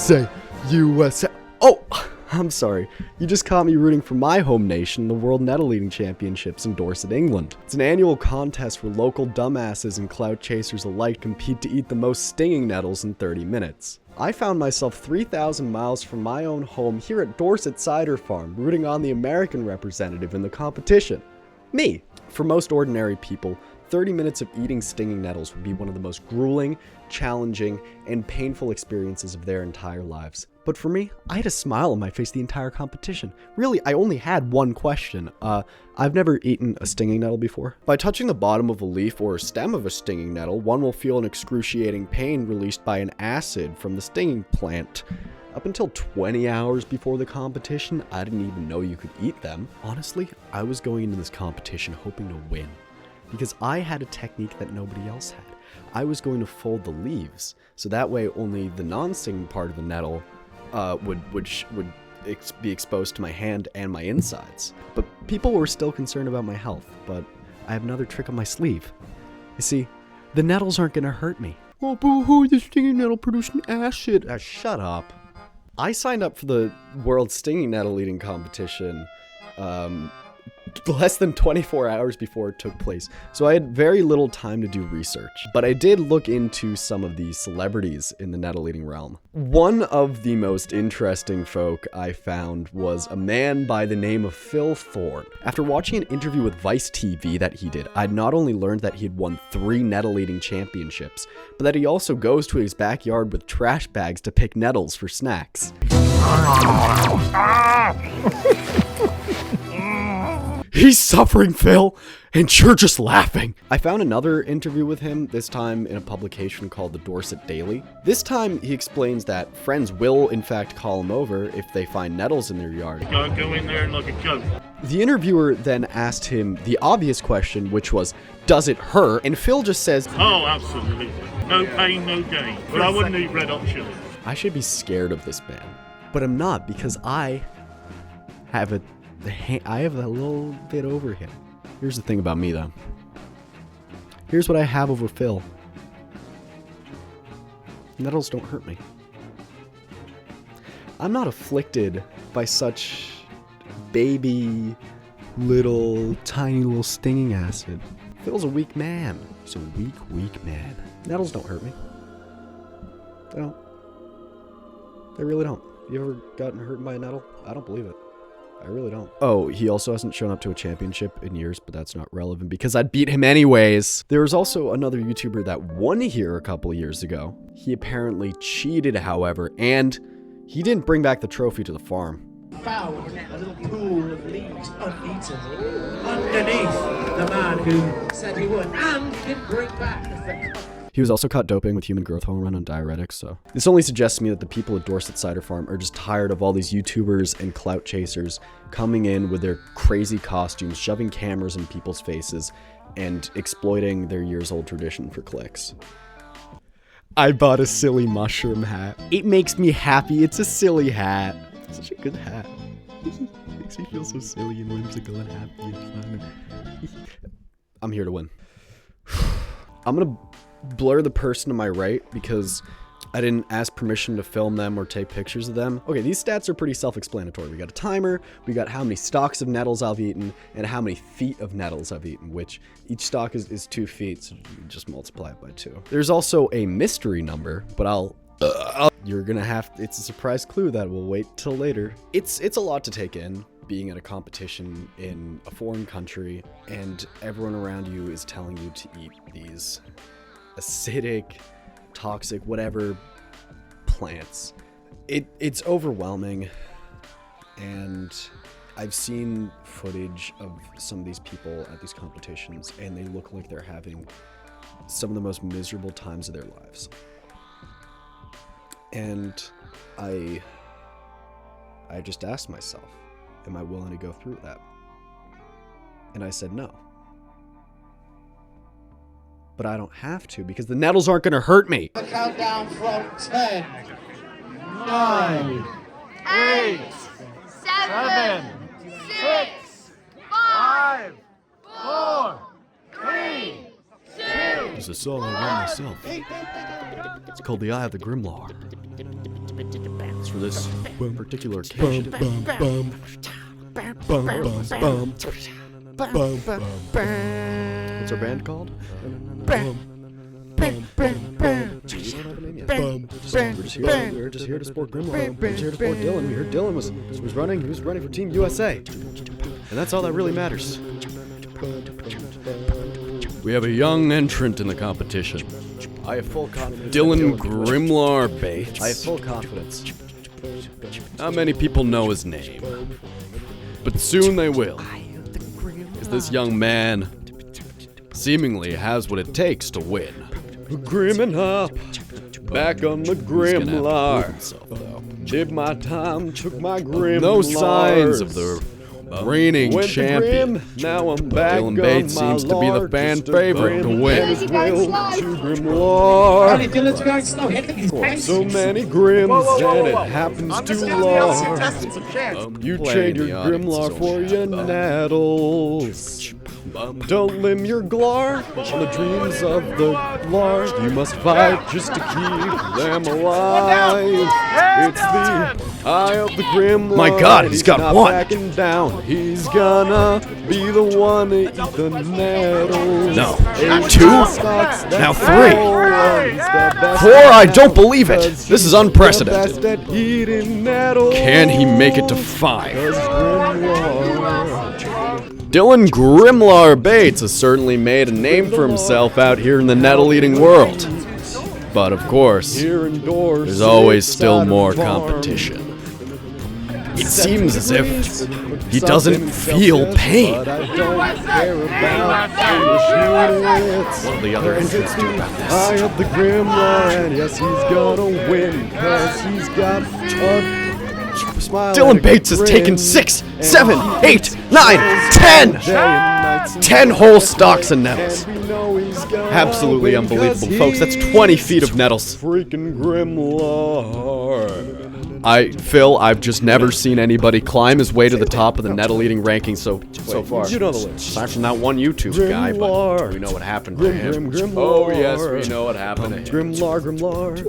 USA, USA. Oh, I'm sorry. You just caught me rooting for my home nation, the World Nettle Eating Championships in Dorset, England. It's an annual contest where local dumbasses and clout chasers alike compete to eat the most stinging nettles in 30 minutes. I found myself 3,000 miles from my own home here at Dorset Cider Farm, rooting on the American representative in the competition. Me. For most ordinary people, 30 minutes of eating stinging nettles would be one of the most grueling, challenging, and painful experiences of their entire lives. But for me, I had a smile on my face the entire competition. Really, I only had one question. I've never eaten a stinging nettle before. By touching the bottom of a leaf or stem of a stinging nettle, one will feel an excruciating pain released by an acid from the stinging plant. Up until 20 hours before the competition, I didn't even know you could eat them. Honestly, I was going into this competition hoping to win, because I had a technique that nobody else had. I was going to fold the leaves, so that way only the non-stinging part of the nettle would be exposed to my hand and my insides. But people were still concerned about my health, but I have another trick on my sleeve. You see, the nettles aren't gonna hurt me. Oh, boo-hoo, the stinging nettle produced an acid. Shut up. I signed up for the World Stinging Nettle Eating Competition less than 24 hours before it took place, so I had very little time to do research. But I did look into some of the celebrities in the nettle eating realm. One of the most interesting folk I found was a man by the name of Phil Thorne. After watching an interview with Vice TV that he did, I'd not only learned that he had won 3 nettle eating championships, but that he also goes to his backyard with trash bags to pick nettles for snacks. He's suffering, Phil, and you're just laughing. I found another interview with him, this time in a publication called the Dorset Daily. This time, he explains that friends will, in fact, call him over if they find nettles in their yard. Go in there and look at Joe. The interviewer then asked him the obvious question, which was, does it hurt? And Phil just says, oh, absolutely. No pain, no gain. But I wouldn't eat red hot chili. I should be scared of this man. But I'm not, because I have a little bit over him. Here's the thing about me, though. Here's what I have over Phil. Nettles don't hurt me. I'm not afflicted by such baby, tiny little stinging acid. Phil's a weak man. He's a weak man. Nettles don't hurt me. They don't. They really don't. You ever gotten hurt by a nettle? I don't believe it. I really don't. Oh, he also hasn't shown up to a championship in years, but that's not relevant because I'd beat him anyways. There was also another YouTuber that won here a couple of years ago. He apparently cheated, however, and he didn't bring back the trophy to the farm. Found a little pool of leaves uneaten underneath the man who said he would and didn't bring back the cup. He was also caught doping with human growth hormone and diuretics, so. This only suggests to me that the people at Dorset Cider Farm are just tired of all these YouTubers and clout chasers coming in with their crazy costumes, shoving cameras in people's faces, and exploiting their years-old tradition for clicks. I bought a silly mushroom hat. It makes me happy. It's a silly hat. It's such a good hat. It makes me feel so silly and whimsical and happy and fun. I'm here to win. I'm gonna blur the person to my right because I didn't ask permission to film them or take pictures of them. Okay, these stats are pretty self-explanatory. We got a timer, we got how many stalks of nettles I've eaten, and how many feet of nettles I've eaten, which each stalk is 2 feet, so you just multiply it by 2. There's also a mystery number, but you're gonna have, it's a surprise clue that we'll wait till later. It's a lot to take in, being at a competition in a foreign country, and everyone around you is telling you to eat these acidic, toxic, whatever plants. It's overwhelming, and I've seen footage of some of these people at these competitions, and they look like they're having some of the most miserable times of their lives. And I just asked myself, am I willing to go through that? And I said no. But I don't have to because the nettles aren't going to hurt me. The countdown from 10, 9, 8, 7, 6, 5, 4, 3, 2. It's a song I wrote myself. It's called The Eye of the Grimlar. For this particular occasion. What's our band called? We're just here to support Grimlock. We're just here to support Dylan. We heard Dylan was running. He was running for Team USA. And that's all that really matters. We have a young entrant in the competition. I have full confidence. Dylan Grimlar Bates. I have full confidence. Not many people know his name, but soon they will. As this young man seemingly has what it takes to win. Grimming up, back on the Grimlar. Did my time, took my Grimlar. No signs of the reigning champion. Now I'm back. Dylan Bates seems to be the fan favorite to win. So many Grims, and it happens too long. You trade your Grimlar for your Nettles. Don't limit your Glar on the dreams of the Glar. You must fight just to keep them alive. It's the eye of the Grimlar. My God, he's got one. Backing down. He's gonna be the one to eat the Nettles. No. 2? Now 3. 4? I don't believe it. This is unprecedented. Can he make it to 5? Dylan Grimlar Bates has certainly made a name for himself out here in the nettle-eating world. But of course, there's always still more competition. It seems as if he doesn't feel pain. What will the other entrants do about this? I have the Grimlar, and yes, he's gonna win, cause he's got a Dylan Bates has taken 6, 7, 8, 9, 10! 10 whole stalks of nettles. Absolutely unbelievable, folks. That's 20 feet of nettles. Freaking Grimlar. Phil, I've just never seen anybody climb his way to the top of the nettle-eating rankings so far. You know the list. Aside from that one YouTube guy, but we know what happened to him. Oh yes, we know what happened to him. Grimlar.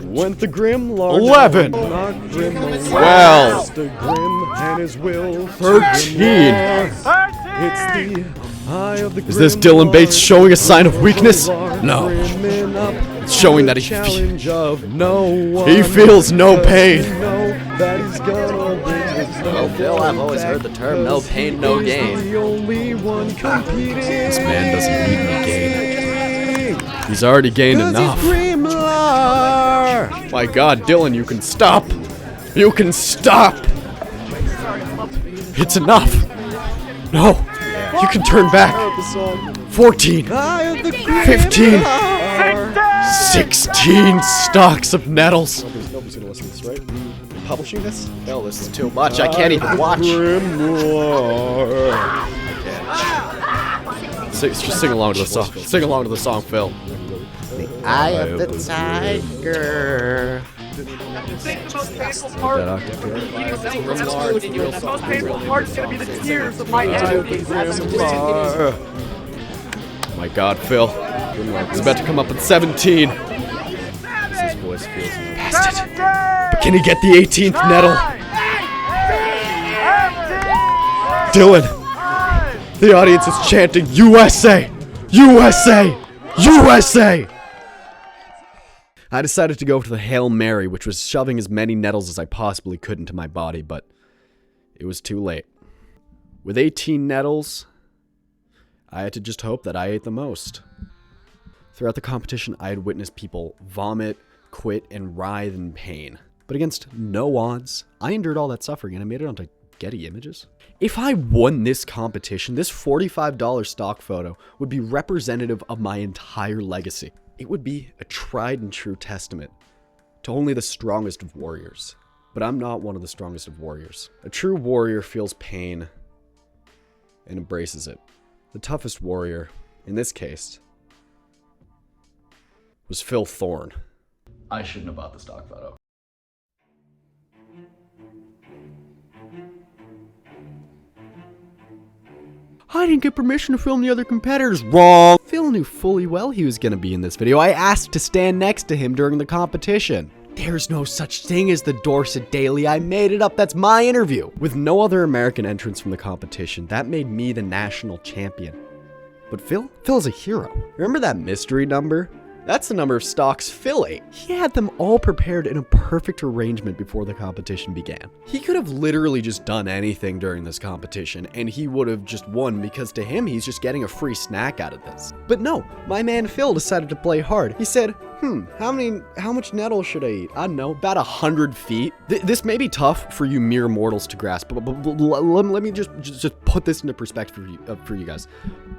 Went the Grimlar. 11. 12. 13. Is this Dylan Bates showing a sign of weakness? No. It's showing that he feels no pain. Well, Phil, I've always heard the term no pain, no gain. This man doesn't need any gain. He's already gained enough. My God, Dylan, you can stop. You can stop. It's enough. No, you can turn back. 14, 15, 16 stalks of nettles. Nobody's gonna listen to this, right? Publishing this? No, this is too much. I can't even watch. Just sing along to the song. Sing along to the song, Phil. The eye of the tiger. Most painful part is going to be the tears of my enemy. My God, Phil. He's about to come up at 17. His voice feels past it. But can he get the 18th nettle? Dylan, the audience is chanting USA! USA! USA! I decided to go for the Hail Mary, which was shoving as many nettles as I possibly could into my body, but it was too late. With 18 nettles, I had to just hope that I ate the most. Throughout the competition, I had witnessed people vomit, quit, and writhe in pain. But against no odds, I endured all that suffering and I made it onto Getty Images. If I won this competition, this $45 stock photo would be representative of my entire legacy. It would be a tried and true testament to only the strongest of warriors. But I'm not one of the strongest of warriors. A true warrior feels pain and embraces it. The toughest warrior, in this case, was Phil Thorne. I shouldn't have bought the stock photo. I didn't get permission to film the other competitors. Wrong. Phil Phil knew fully well he was going to be in this video. I asked to stand next to him during the competition. There's no such thing as the Dorset Daily. I made it up. That's my interview. With no other American entrants from the competition, that made me the national champion. But Phil's a hero. Remember that mystery number? That's the number of stocks Phil ate. He had them all prepared in a perfect arrangement before the competition began. He could have literally just done anything during this competition and he would have just won because to him, he's just getting a free snack out of this. But no, my man Phil decided to play hard. He said, how much nettle should I eat? I don't know, about 100 feet. This may be tough for you mere mortals to grasp, but let me just put this into perspective for you guys.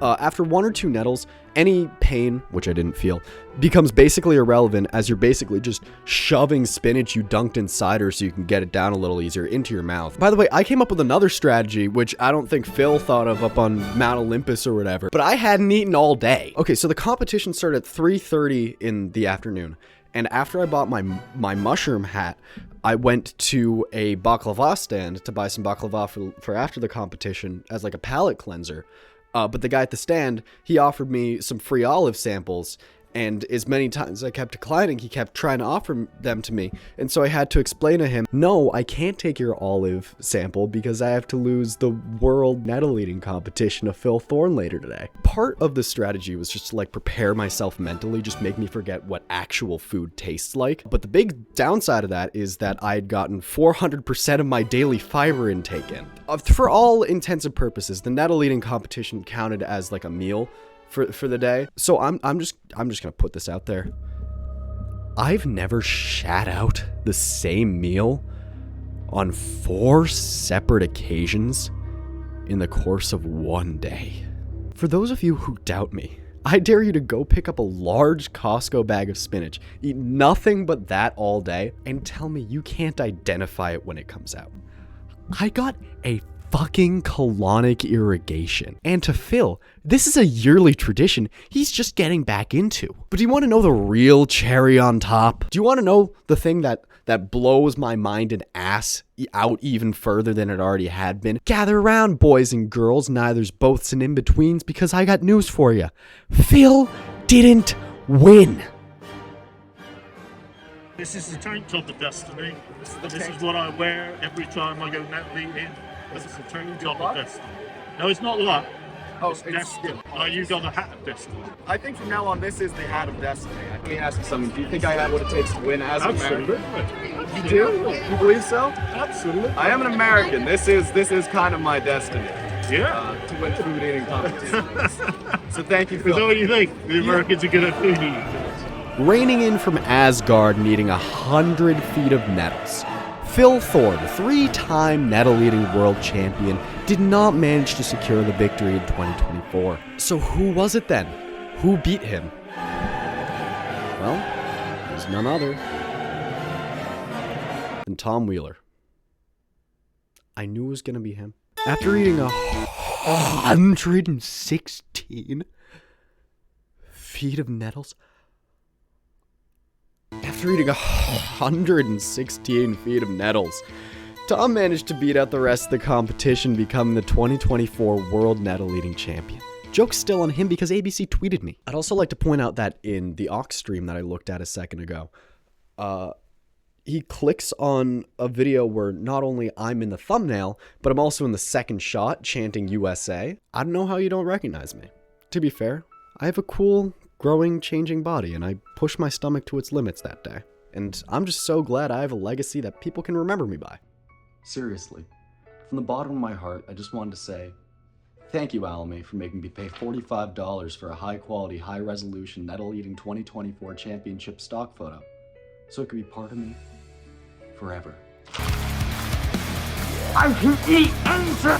After 1 or 2 nettles, any pain, which I didn't feel, becomes basically irrelevant as you're basically just shoving spinach you dunked in cider so you can get it down a little easier into your mouth. By the way, I came up with another strategy, which I don't think Phil thought of up on Mount Olympus or whatever, but I hadn't eaten all day. Okay, so the competition started at 3:30 in the afternoon, and after I bought my mushroom hat, I went to a baklava stand to buy some baklava for after the competition as like a palate cleanser. But the guy at the stand, he offered me some free olive samples, and as many times I kept declining, he kept trying to offer them to me. And so I had to explain to him, no, I can't take your olive sample because I have to lose the world nettle eating competition of Phil Thorne later today. Part of the strategy was just to like prepare myself mentally, just make me forget what actual food tastes like. But the big downside of that is that I had gotten 400% of my daily fiber intake in. For all intents and purposes, the nettle eating competition counted as like a meal for the day. So I'm just gonna put this out there. I've never shat out the same meal on 4 separate occasions in the course of 1 day. For those of you who doubt me, I dare you to go pick up a large Costco bag of spinach, eat nothing but that all day, and tell me you can't identify it when it comes out. I got a fucking colonic irrigation. And to Phil, this is a yearly tradition he's just getting back into. But do you want to know the real cherry on top? Do you want to know the thing that blows my mind and ass out even further than it already had been? Gather around, boys and girls, neithers, boths, and in-betweens, because I got news for you. Phil didn't win. This is the tank top of destiny. This is what I wear every time I go nettle eating. This is the tank top of destiny. No, it's not luck. It's destiny. Oh, you got the hat of destiny. I think from now on, this is the hat of destiny. Let me ask you something. Do you think I have what it takes to win as an Absolutely. American? You do? You believe so? Absolutely. I am an American. This is kind of my destiny. Yeah. To win food eating competitions. So thank you, Is that Phil. what you think? The Americans are good at food eating. Reigning in from Asgard and eating 100 feet of nettles, Phil Thorne, 3-time nettle-eating world champion, did not manage to secure the victory in 2024. So who was it then? Who beat him? Well, it was none other than Tom Wheeler. I knew it was going to be him. After eating 116 feet of nettles, after eating 116 feet of nettles, Tom managed to beat out the rest of the competition, becoming the 2024 World Nettle Eating Champion. Joke's still on him because ABC tweeted me. I'd also like to point out that in the Ox stream that I looked at a second ago, he clicks on a video where not only I'm in the thumbnail, but I'm also in the second shot chanting USA. I don't know how you don't recognize me. To be fair, I have a cool, growing, changing body, and I pushed my stomach to its limits that day. And I'm just so glad I have a legacy that people can remember me by. Seriously, from the bottom of my heart, I just wanted to say, thank you, Alame, for making me pay $45 for a high-quality, high-resolution nettle-eating 2024 championship stock photo, so it could be part of me forever. I can eat anything!